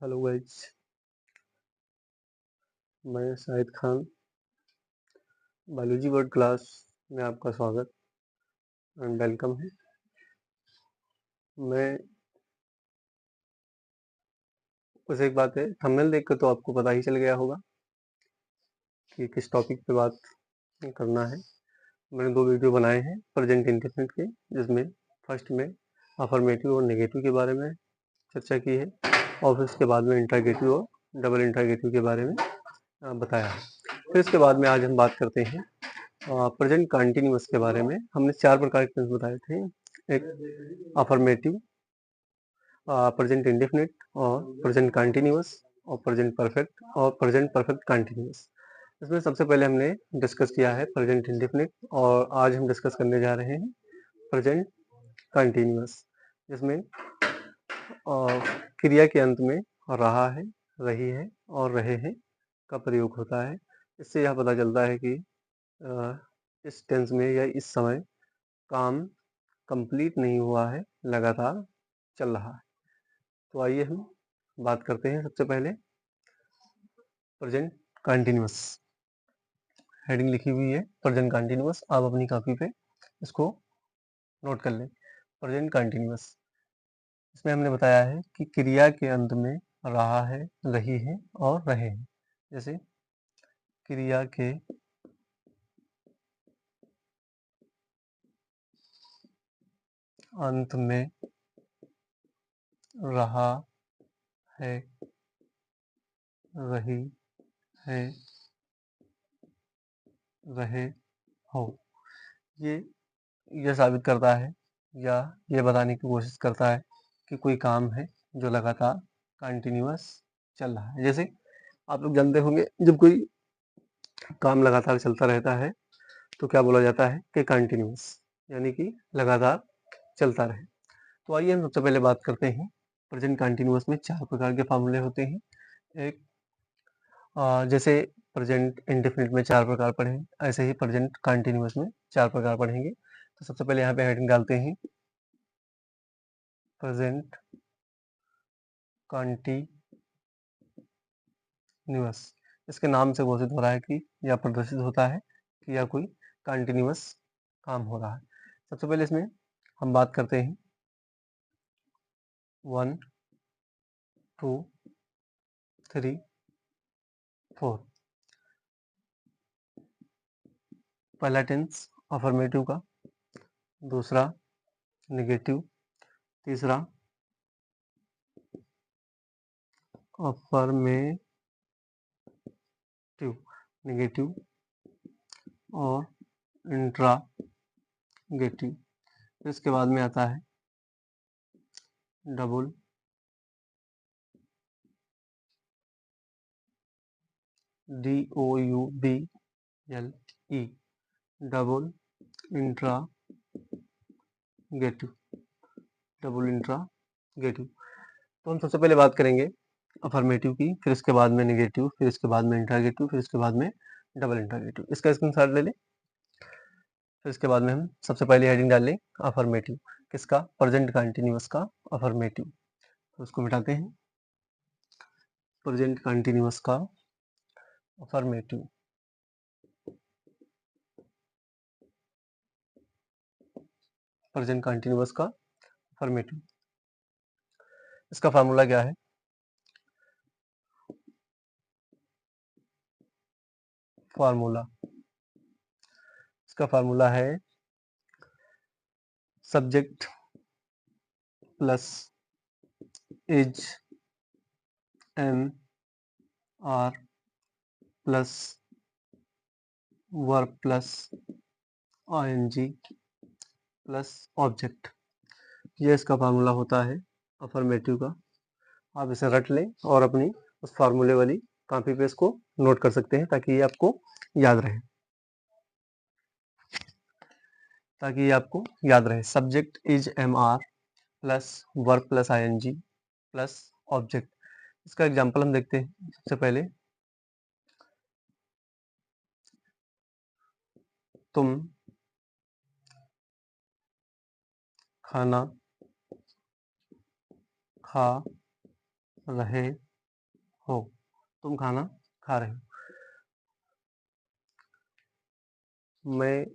Hello guys, मैं Shahid Khan. Biology word class में आपका स्वागत एंड वेलकम है। मैं बस एक बात है, थंबनेल देखकर तो आपको पता ही चल गया होगा कि किस टॉपिक पे बात करना है। मैंने 2 वीडियो बनाए हैं प्रेजेंट इंडेफिनिट के, जिसमें फर्स्ट में अफर्मेटिव और नेगेटिव के बारे में चर्चा की है और फिर उसके बाद में इंटरगेटिव और डबल इंटरगेटिव के बारे में बताया है। फिर इसके बाद में आज हम बात करते हैं प्रेजेंट कंटिन्यूअस के बारे में। हमने 4 प्रकार के टेंस बताए थे, एक अफर्मेटिव, प्रेजेंट इंडेफिनिट और प्रेजेंट कंटिन्यूअस और प्रेजेंट परफेक्ट और प्रेजेंट परफेक्ट कंटिन्यूअस। इसमें सबसे पहले हमने डिस्कस किया है प्रेजेंट इंडेफिनिट और आज हम डिस्कस करने जा रहे हैं प्रेजेंट कंटिन्यूअस, जिसमें क्रिया के अंत में रहा है, रही है और रहे हैं का प्रयोग होता है। इससे यह पता चलता है कि इस टेंस में या इस समय काम कंप्लीट नहीं हुआ है, लगातार चल रहा है। तो आइए हम बात करते हैं सबसे पहले प्रेजेंट कंटिन्यूअस। हेडिंग लिखी हुई है प्रेजेंट कंटिन्यूअस, आप अपनी कॉपी पे इसको नोट कर लें। प्रेजेंट कंटिन्यूअस, इसमें हमने बताया है कि क्रिया के अंत में रहा है, रही है और रहे हैं। जैसे क्रिया के अंत में रहा है, रही है, रहे हो। ये साबित करता है या ये बताने की कोशिश करता है कि कोई काम है जो लगातार कंटिन्यूअस चल रहा है। जैसे आप लोग जानते होंगे, जब कोई काम लगातार चलता रहता है तो क्या बोला जाता है कि कंटिन्यूअस, यानी कि लगातार चलता रहे। तो आइए हम सबसे पहले बात करते हैं प्रेजेंट कंटिन्यूअस में 4 प्रकार के फार्मूले होते हैं। एक जैसे प्रेजेंट इंडेफिनिट में 4 प्रकार पढ़े, ऐसे ही प्रेजेंट कंटिन्यूअस में 4 प्रकार पढ़ेंगे। तो सबसे पहले यहाँ पे हेडिंग डालते हैं प्रेजेंट कंटिन्यूअस। इसके नाम से घोषित हो रहा है कि या प्रदर्शित होता है कि या कोई कंटिन्यूअस काम हो रहा है। सबसे पहले इसमें हम बात करते हैं 1 2 3 4। पहला टेंस अफर्मेटिव का, दूसरा नेगेटिव, तीसरा अफर्मेटिव, नेगेटिव और इंट्रागेटिव। इसके बाद में आता है double DOUBLE, double interrogative, double interrogative. तो हम सबसे पहले बात करेंगे अफर्मेटिव की, फिर इसके बाद में नेगेटिव, फिर इसके बाद में इंट्रागेटिव, फिर इसके बाद में डबल इंट्रागेटिव। इसका स्क्रीनशॉट ले लें। फिर इसके बाद में हम सबसे पहले हेडिंग डाल लें अफर्मेटिव, किसका? प्रेजेंट कंटिन्यूअस का अफर्मेटिव। तो उसको मिटाते हैं, प्रेजेंट कंटिन्यूअस का अफर्मेटिव। प्रेजेंट कंटिन्यूअस का अफर्मेटिव, इसका फार्मूला क्या है? इसका फार्मूला है subject plus is am are plus verb plus ING plus object. ये इसका फार्मूला होता है अफर्मेटिव का। आप इसे रट लें और अपनी उस फार्मूले वाली कॉपी पे इसको नोट कर सकते हैं, ताकि ये आपको याद रहे। Subject is MR plus verb plus ING plus object. इसका एग्जाम्पल हम देखते हैं। सबसे पहले, तुम खाना खा रहे हो, तुम खाना खा रहे हो। मैं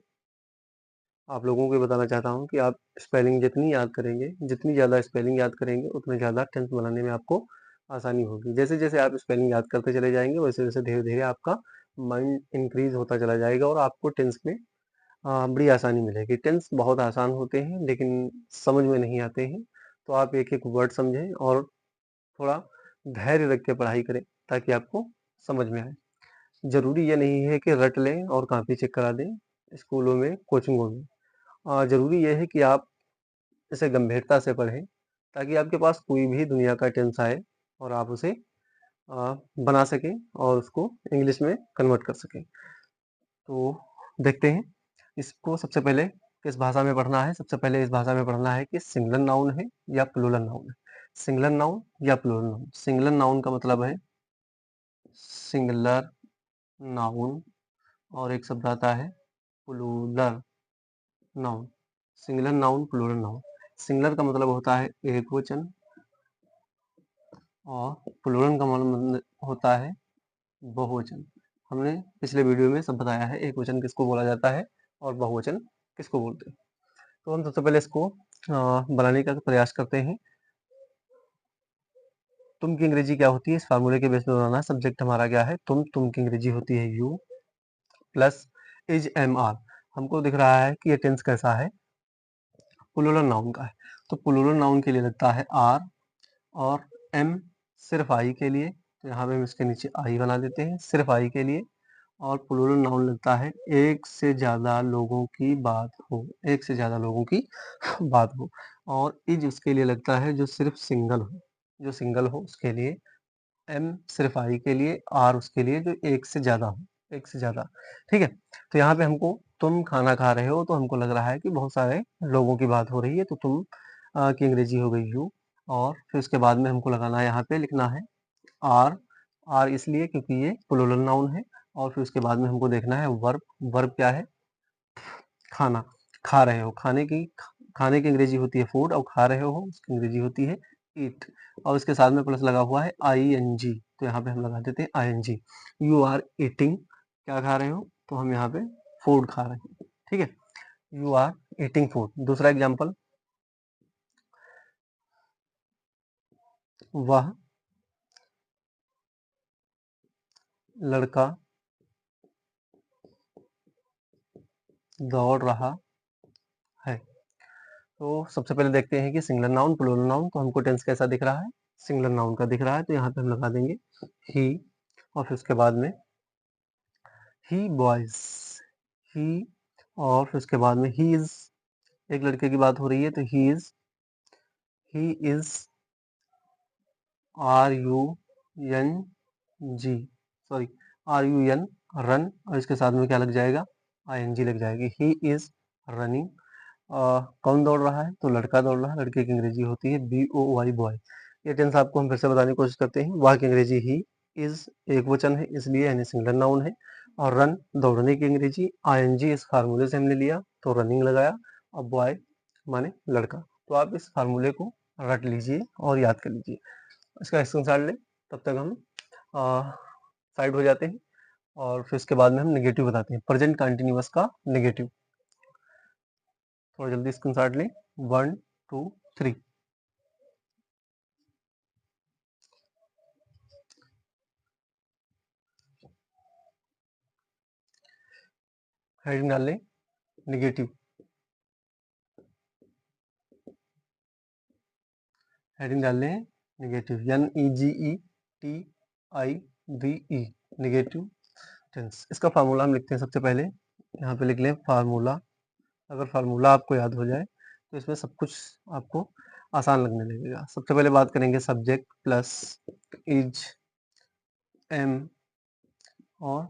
आप लोगों को ये बताना चाहता हूँ कि आप स्पेलिंग जितनी याद करेंगे, जितनी ज़्यादा स्पेलिंग याद करेंगे, उतने ज़्यादा टेंस बनाने में आपको आसानी होगी। जैसे-जैसे आप स्पेलिंग याद करते चले जाएँगे, वैसे-वैसे धीरे-धीरे आपका माइंड इंक्रीज़ होता चला जाएगा और आपको टेंस में बड़ी आसानी मिलेगी। टेंस बहुत आसान होते हैं, लेकिन समझ में नहीं आते हैं। तो आप एक-एक वर्ड समझें और थोड़ा धैर्य रख के पढ़ाई करें, ताकि आपको समझ में आए। ज़रूरी ये नहीं है कि रट लें और कॉपी चेक करा दें, स्कूलों में, कोचिंगों में। ज़रूरी ये है कि आप इसे गंभीरता से पढ़ें, ताकि आपके पास कोई भी दुनिया का टेंस आए और आप उसे बना सकें और उसको इंग्लिश में कन्वर्ट कर सकें। तो देखते हैं, इसको सबसे पहले किस भाषा में पढ़ना है। सबसे पहले इस भाषा में पढ़ना है कि सिंगुलर नाउन है या प्लूरल नाउन है। सिंगुलर नाउन या प्लूरल नाउन। सिंगुलर नाउन का मतलब है सिंगुलर नाउन, और एक शब्द आता है plural noun. Singular noun, plural noun. Singular का मतलब होता है एकवचन और प्लूरल का मतलब होता है बहुवचन। हमने पिछले वीडियो में सब बताया है एकवचन किसको बोला जाता है और बहुवचन किसको बोलते हैं। तो हम सबसे पहले इसको बनाने का प्रयास करते हैं। तुम की अंग्रेजी क्या होती है, इस फार्मूले के बेस पे बनाना है। सब्जेक्ट हमारा क्या है, तुम की अंग्रेजी होती है you plus is am are. हमको दिख रहा है कि ये टेंस कैसा है, प्लूरल नाउन का है। तो प्लूरल नाउन के लिए लगता है आर, और एम सिर्फ आई के लिए, तो यहाँ पे हम इसके नीचे आई बना देते हैं, सिर्फ आई के लिए। और प्लूरल नाउन लगता है एक से ज़्यादा लोगों की बात हो, एक से ज़्यादा लोगों की बात हो। और इज उसके लिए लगता है जो सिर्फ सिंगल हो, जो सिंगल हो उसके लिए। एम सिर्फ आई के लिए, आर उसके लिए जो एक से ज़्यादा हो, एक से ज़्यादा। ठीक है, तो यहाँ पे हमको तुम खाना खा रहे हो, तो हमको लग रहा है कि बहुत सारे लोगों की बात हो रही है, तो तुम की अंग्रेजी हो गई यू। और फिर उसके बाद में हमको लगाना है, यहाँ पे लिखना है आर। आर इसलिए क्योंकि ये प्लूरल नाउन है। और फिर उसके बाद में हमको देखना है वर्ब। वर्ब क्या है, खाना, खा रहे हो। खाने की अंग्रेजी होती है फूड, और खा रहे हो उसकी अंग्रेजी होती है ईट। और इसके साथ में प्लस लगा हुआ है ING, तो यहाँ पे हम लगा देते हैं ING। यू आर ईटिंग, क्या खा रहे हो, तो हम यहाँ पे फूड खा रहे हैं। ठीक है, यू आर ईटिंग फूड। दूसरा एग्जाम्पल, वह लड़का दौड़ रहा है। तो सबसे पहले देखते हैं कि सिंगुलर नाउन, प्लूरल नाउन। तो हमको टेंस कैसा दिख रहा है, सिंगुलर नाउन का दिख रहा है, तो यहाँ पे हम लगा देंगे ही। और फिर उसके बाद में ही बॉयज, ही। और फिर उसके बाद में ही इज, एक लड़के की बात हो रही है, तो he is RUNG, sorry RUN, run. और इसके साथ में क्या लग जाएगा, ING लग जाएगी। He is running. कौन दौड़ रहा है, तो लड़का दौड़ रहा है। लड़के की अंग्रेजी होती है BOY, बॉय। ये टेंस आपको हम फिर से बताने की कोशिश करते हैं। वह की अंग्रेजी ही इज एक वचन है, इसलिए यानी सिंगुलर नाउन है। और रन दौड़ने की अंग्रेजी ING इस फार्मूले से हमने लिया, तो रनिंग लगाया। और बॉय माने लड़का। तो आप इस फार्मूले को रट लीजिए और याद कर लीजिए। इसका स्क्रीनशॉट लें, तब तक हम साइड हो जाते हैं। और फिर उसके बाद में हम नेगेटिव बताते हैं, प्रेजेंट कंटिन्यूअस का नेगेटिव। थोड़ा जल्दी स्क्रीनशॉट लें, 1 2 3। हेडिंग डाल लें नेगेटिव, हेडिंग डाल लें नेगेटिव, NEGETIVE, नेगेटिव टेंस। इसका फार्मूला हम लिखते हैं। सबसे पहले यहाँ पे लिख लें फार्मूला। अगर फार्मूला आपको याद हो जाए तो इसमें सब कुछ आपको आसान लगने लगेगा। सबसे पहले बात करेंगे सब्जेक्ट प्लस इज एम और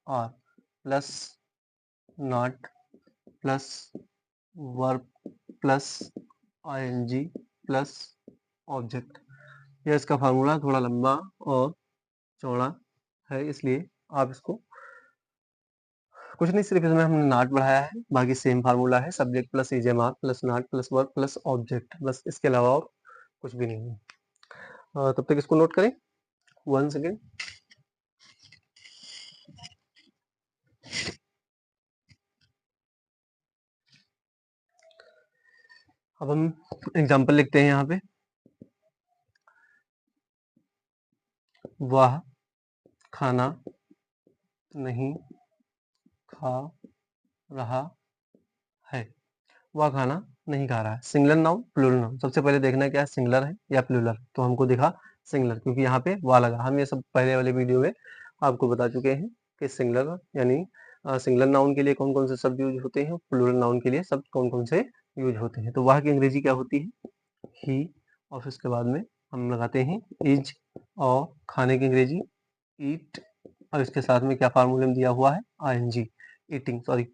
are plus not plus verb plus ING plus object. यह इसका फार्मूला थोड़ा लंबा और चौड़ा है, इसलिए आप इसको कुछ नहीं, सिर्फ इसमें हमने नॉट बढ़ाया है, बाकी सेम फार्मूला है। Subject plus EJMR plus not plus verb plus object, बस इसके अलावा और कुछ भी नहीं है। तब तक इसको नोट करें। 1 सेकेंड। अब हम एग्जाम्पल लिखते हैं यहाँ पे। वह खाना नहीं खा रहा है। वह खाना नहीं खा रहा है। Singular noun, plural noun. सबसे पहले देखना है क्या सिंगुलर है या प्लूरल। तो हमको दिखा सिंगुलर, क्योंकि यहाँ पे वाह लगा। हम ये सब पहले वाले वीडियो में आपको बता चुके हैं कि सिंगुलर यानी सिंगुलर नाउन के लिए कौन कौन से शब्द यूज होते हैं, प्लूरल नाउन के लिए शब्द कौन कौन से यूज होते हैं। तो वह की अंग्रेजी क्या होती है? ही। और फिर उसके बाद में हम लगाते हैं इज। और खाने की अंग्रेजी ईट। और इसके साथ में क्या फार्मूले में दिया हुआ है? ING, eating. सॉरी,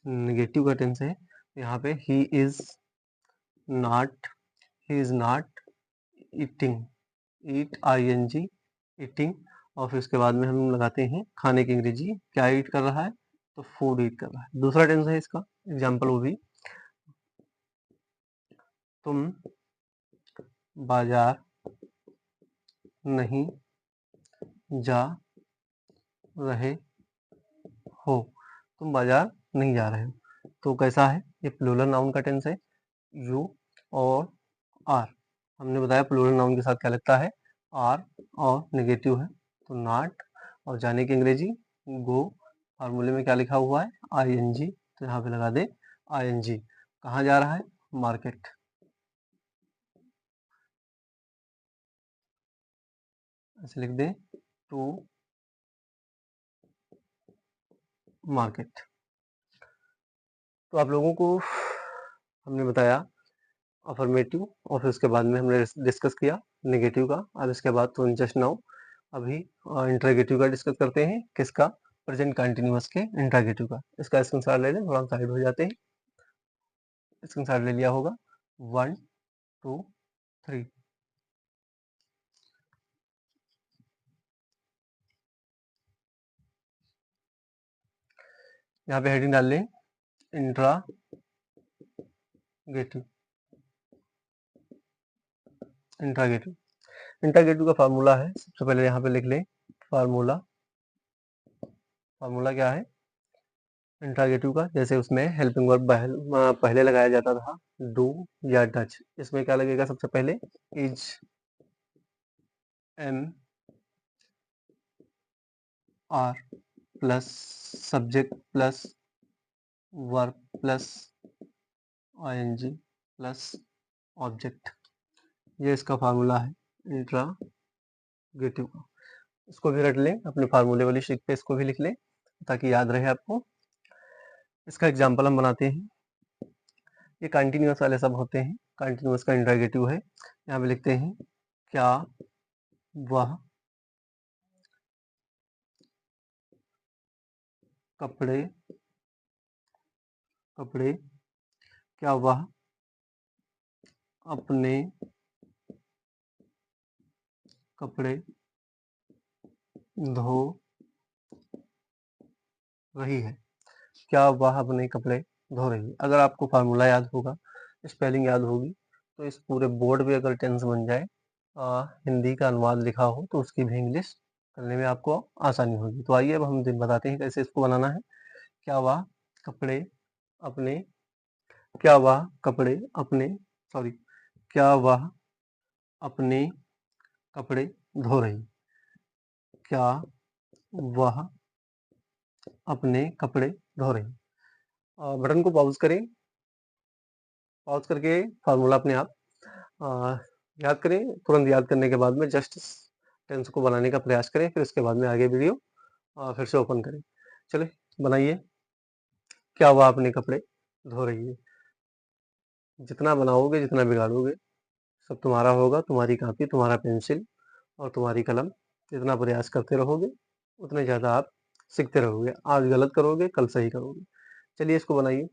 नेगेटिव का टेंस है यहाँ पे। He is not eating, eat ING, eating. और फिर उसके बाद में हम लगाते हैं खाने की अंग्रेजी। क्या ईट कर रहा है? तो फूड ईट कर रहा है। दूसरा टेंस है इसका एग्जाम्पल, वो भी तुम बाजार नहीं जा रहे हो। तुम बाजार नहीं जा रहे हो। तो कैसा है ये? प्लूरल नाउन का टेंस है, यू और आर। हमने बताया प्लूरल नाउन के साथ क्या लगता है? आर। और नेगेटिव है तो नॉट। और जाने की अंग्रेजी गो। फार्मूले में क्या लिखा हुआ है? ING। तो यहाँ पे लगा दे ING। कहाँ जा रहा है? मार्केट। ऐसे लिख दे टू मार्केट। तो आप लोगों को हमने बताया अफर्मेटिव, और फिर उसके बाद में हमने डिस्कस किया नेगेटिव का। अब इसके बाद तो जस्ट नाउ अभी इंट्रोगेटिव का डिस्कस करते हैं। किसका? प्रेजेंट कंटिन्यूअस के इंट्रोगेटिव का। इसका स्क्रीनशॉट ले लें, थोड़ा साइड हो जाते हैं। स्क्रीनशॉट ले लिया होगा। 1 2 3। यहाँ पे हेडिंग डाल लें इंट्रागेटिव। इंट्रागेटिव का फार्मूला है, सबसे पहले यहाँ पे लिख लें फार्मूला क्या है इंट्रागेटिव का। जैसे उसमें हेल्पिंग वर्ब पहले लगाया जाता था, डू या डच। इसमें क्या लगेगा? सबसे पहले is, am, are plus subject plus verb plus ING plus object. ये इसका फार्मूला है इंट्रागेटिव का। इसको भी रट लें अपने फार्मूले वाली शीट पे, इसको भी लिख लें ताकि याद रहे आपको। इसका एग्जाम्पल हम बनाते हैं। ये कंटिन्यूअस वाले सब होते हैं। कंटिन्यूअस का इंट्रोगेटिव है। यहाँ पे लिखते हैं क्या वह कपड़े क्या वह अपने कपड़े धो रही है। क्या वह अपने कपड़े धो रही है। अगर आपको फार्मूला याद होगा, स्पेलिंग याद होगी, तो इस पूरे बोर्ड पे अगर टेंस बन जाए, हिंदी का अनुवाद लिखा हो, तो उसकी भी इंग्लिश करने में आपको आसानी होगी। तो आइए अब हम बताते हैं कैसे इसको बनाना है। क्या वह कपड़े अपने क्या वह कपड़े अपने सॉरी क्या वह अपने कपड़े धो रही। क्या वह अपने कपड़े धो रही। बटन को पॉज करें, पॉज करके फार्मूला अपने आप याद करें। तुरंत याद करने के बाद में जस्ट टेंस को बनाने का प्रयास करें, फिर उसके बाद में आगे वीडियो फिर से ओपन करें। चलिए बनाइए। क्या वह अपने कपड़े धो रही है। जितना बनाओगे, जितना बिगाड़ोगे, सब तुम्हारा होगा। तुम्हारी कापी, तुम्हारा पेंसिल और तुम्हारी कलम। जितना प्रयास करते रहोगे, उतने ज़्यादा आप सीखते रहोगे। आज गलत करोगे, कल सही करोगे। चलिए इसको बनाइए।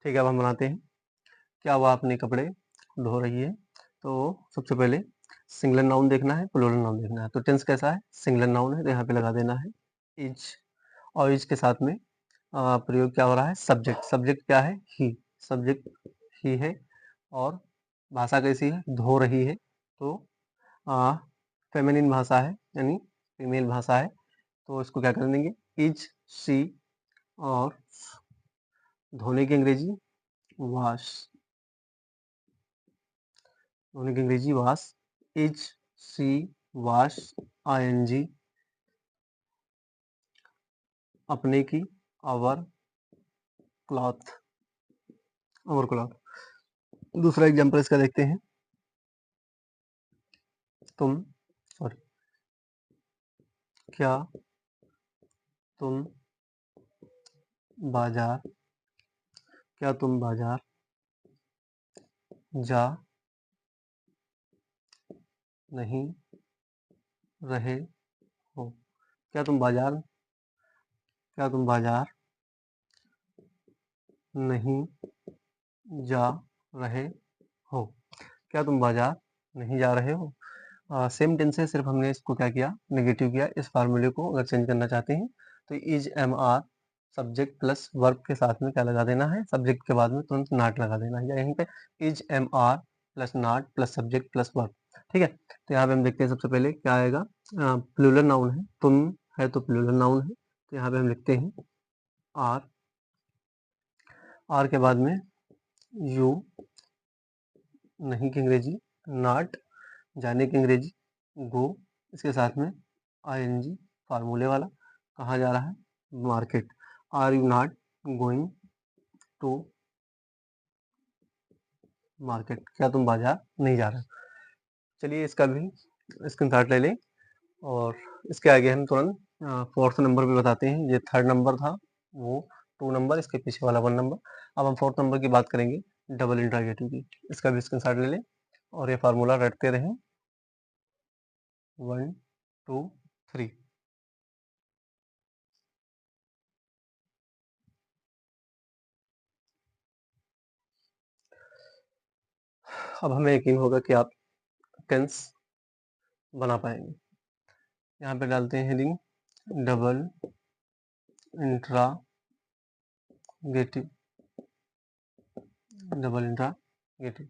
ठीक है, अब हम बनाते हैं। क्या वह अपने कपड़े धो रही है। तो सबसे पहले सिंगुलर नाउन देखना है, प्लूरल नाउन देखना है। तो टेंस कैसा है? सिंगुलर नाउन है, तो यहाँ पे लगा देना है इज। और इज के साथ में प्रयोग क्या हो रहा है? सब्जेक्ट। सब्जेक्ट क्या है? ही। सब्जेक्ट ही है। और भाषा कैसी है? धो रही है। तो फेमिनिन भाषा है यानी फीमेल भाषा है, तो इसको क्या कर देंगे इज, सी, और धोने की अंग्रेजी वाश, धोने की अंग्रेजी wash, is, see, wash, ING, अपने की आवर क्लॉथ, आवर क्लॉथ। दूसरा एग्जाम्पल इसका देखते हैं, क्या तुम बाजार, क्या तुम बाजार जा नहीं रहे हो, क्या तुम बाजार, क्या तुम बाजार नहीं जा रहे हो, क्या तुम बाजार नहीं जा रहे हो। सेम टेंस है, सिर्फ हमने इसको क्या किया नेगेटिव किया। इस फार्मूले को अगर चेंज करना चाहते हैं तो is MR subject plus verb के साथ में क्या लगा देना है, सब्जेक्ट के बाद में तुरंत नाट लगा देना है, या यहीं पे is MR plus not plus subject plus verb. ठीक है, तो यहाँ पे हम देखते हैं सबसे पहले क्या आएगा, प्लूरल नाउन है, तुम है तो प्लूरल नाउन है, तो यहाँ पे हम लिखते हैं आर, आर के बाद में यू, नहीं की अंग्रेजी नॉट, जाने की अंग्रेजी गो, इसके साथ में ING फार्मूले वाला, कहाँ जा रहा है market, are you not going to market, क्या तुम बाजार नहीं जा रहे। चलिए इसका भी स्क्रीनशॉट ले लें, और इसके आगे हम तुरंत फोर्थ नंबर भी बताते हैं। ये थर्ड नंबर था, वो 2 नंबर, इसके पीछे वाला 1 नंबर। अब हम फोर्थ नंबर की बात करेंगे, डबल इंटरोगेटिव की। इसका भी स्क्रीनशॉट ले लें और ये फार्मूला रटते रहें, 1 2 3। अब हमें यकीन होगा कि आप टेंस बना पाएंगे। यहाँ पे डालते हैं heading double interrogative, double interrogative,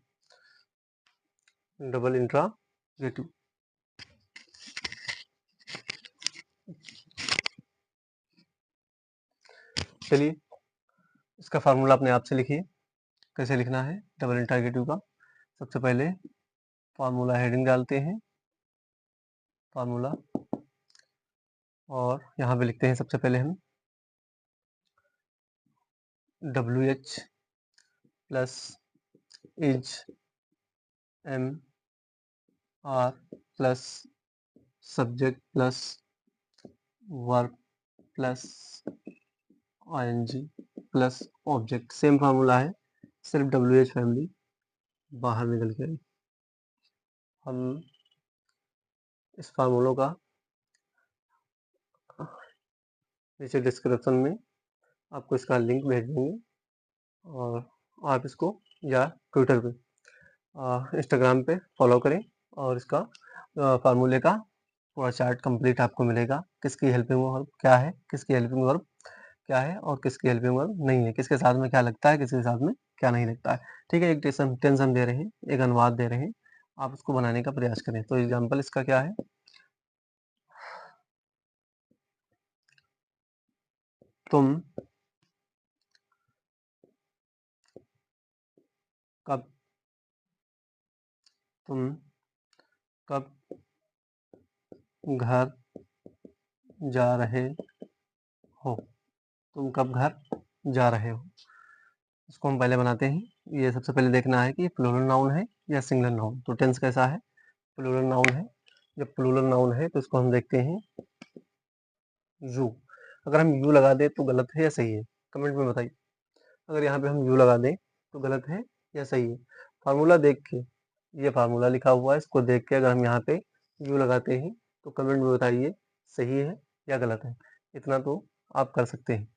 double interrogative. चलिए इसका फार्मूला अपने आप से लिखिए, कैसे लिखना है डबल इंट्रागेटिव का। सबसे पहले फार्मूला हेडिंग डालते हैं, फार्मूला, और यहाँ पे लिखते हैं सबसे पहले हम WH plus is MR plus subject plus verb plus ING plus object. Same formula है, सिर्फ WH फैमिली बाहर निकल के आई। हम इस फार्मूलों का नीचे डिस्क्रिप्शन में आपको इसका लिंक भेज देंगे, और आप इसको या ट्विटर पे, इंस्टाग्राम पे फॉलो करें, और इसका फार्मूले का पूरा चार्ट कंप्लीट आपको मिलेगा, किसकी हेल्पिंग वर्ब क्या है, किसकी हेल्पिंग वर्ब क्या है, और किसकी हेल्पिंग वर्ब नहीं है, किसके साथ में क्या लगता है, किसके साथ में क्या नहीं लगता है। ठीक है, एक टेंशन दे रहे हैं, एक अनुवाद दे रहे हैं, आप उसको बनाने का प्रयास करें। तो एग्जाम्पल इसका क्या है, तुम कब, तुम कब घर जा रहे हो, तुम कब घर जा रहे हो। इसको हम पहले बनाते हैं। ये सबसे पहले देखना है कि प्लूरल नाउन है या सिंगुलर नाउन। तो टेंस कैसा है, प्लूरल नाउन है। जब प्लूरल नाउन है तो इसको हम देखते हैं यू। अगर हम यू लगा दें तो गलत है या सही है, कमेंट में बताइए। अगर यहाँ पे हम यू लगा दें तो गलत है या सही है। फार्मूला देख के, ये फार्मूला लिखा हुआ है, इसको देख के अगर हम यहाँ पे यू लगाते हैं तो कमेंट में बताइए सही है या गलत है। इतना तो आप कर सकते हैं।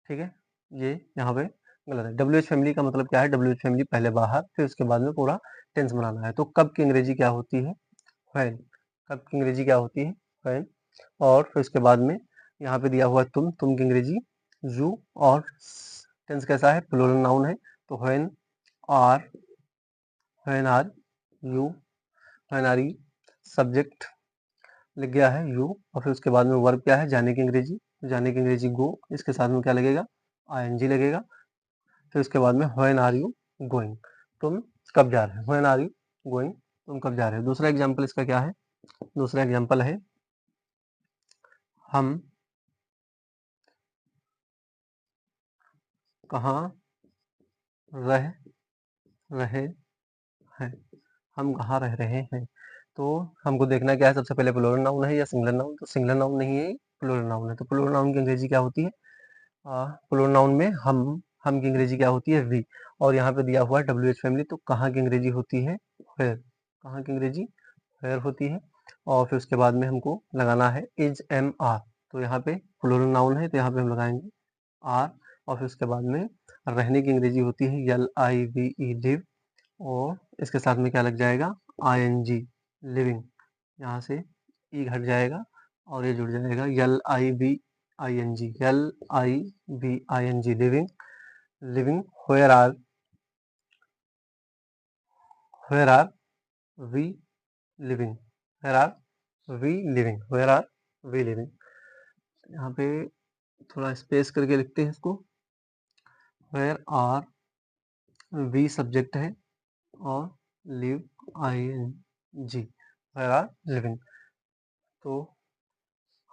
ठीक है, ये यहाँ पे गलत है। WH फैमिली का मतलब क्या है, WH फैमिली पहले बाहर, फिर उसके बाद में पूरा टेंस बनाना है। तो कब की अंग्रेजी क्या होती है, व्हेन। कब की अंग्रेजी क्या होती है, व्हेन। और फिर उसके बाद में यहाँ पे दिया हुआ है तुम की अंग्रेजी यू, और टेंस कैसा है, प्लूरल नाउन है, तो when are, when are you, when are you, subject लिख गया है यू, और फिर उसके बाद में वर्ब क्या है, जाने की अंग्रेजी, जाने की अंग्रेजी गो, इसके साथ में क्या लगेगा, ing लगेगा। फिर उसके बाद में व्हेन आर यू गोइंग, तुम कब जा रहे हो, व्हेन आर यू गोइंग, तुम कब जा रहे हो। दूसरा एग्जाम्पल इसका क्या है, दूसरा एग्जाम्पल है हम कहाँ रह रहे हैं, हम कहाँ रह रहे हैं। तो हमको देखना क्या है, सबसे पहले प्लूरल नाउन है या सिंगुलर नाउन, तो सिंगुलर नाउन नहीं है, प्लूरल नाउन है। तो प्लूरल नाउन की अंग्रेजी क्या होती है, प्लूरल नाउन में हम की अंग्रेजी क्या होती है, वी, और यहाँ पे दिया हुआ है WH फैमिली, तो कहाँ की अंग्रेजी होती है, वेयर, कहाँ की अंग्रेजी वेयर होती है। और फिर उसके बाद में हमको लगाना है इज एम आर, तो यहाँ पे प्लूरल नाउन है तो यहाँ पे हम लगाएंगे आर, और फिर उसके बाद में रहने की अंग्रेजी होती है LIVE लिव, और इसके साथ में क्या लग जाएगा, ING लिविंग, यहाँ से ई घट जाएगा और ये जुड़ जाएगा LIVING living, living where are we living, where are we living, where are we living. यहाँ पे थोड़ा स्पेस करके लिखते हैं इसको, वेयर आर वी सब्जेक्ट है और live ING, where are living. तो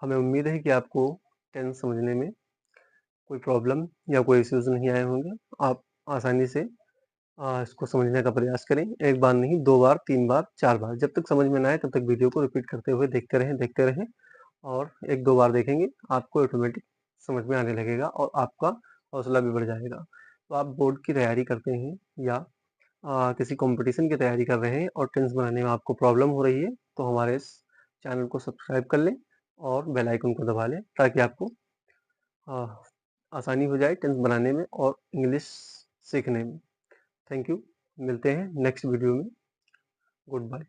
हमें उम्मीद है कि आपको टेंस समझने में कोई प्रॉब्लम या कोई इश्यूज नहीं आए होंगे। आप आसानी से इसको समझने का प्रयास करें, एक बार नहीं, 2 बार, 3 बार, 4 बार, जब तक समझ में ना आए तब तक वीडियो को रिपीट करते हुए देखते रहें, और 1-2 बार देखेंगे आपको ऑटोमेटिक समझ में आने लगेगा और आपका हौसला भी बढ़ जाएगा। तो आप बोर्ड की तैयारी करते हैं या किसी कॉम्पिटिशन की तैयारी कर रहे हैं और टेंस बनाने में आपको प्रॉब्लम हो रही है, तो हमारे इस चैनल को सब्सक्राइब कर लें और बेल आइकन को दबा लें, ताकि आपको आसानी हो जाए टेंस बनाने में और इंग्लिश सीखने में। थैंक यू, मिलते हैं नेक्स्ट वीडियो में, गुड बाय।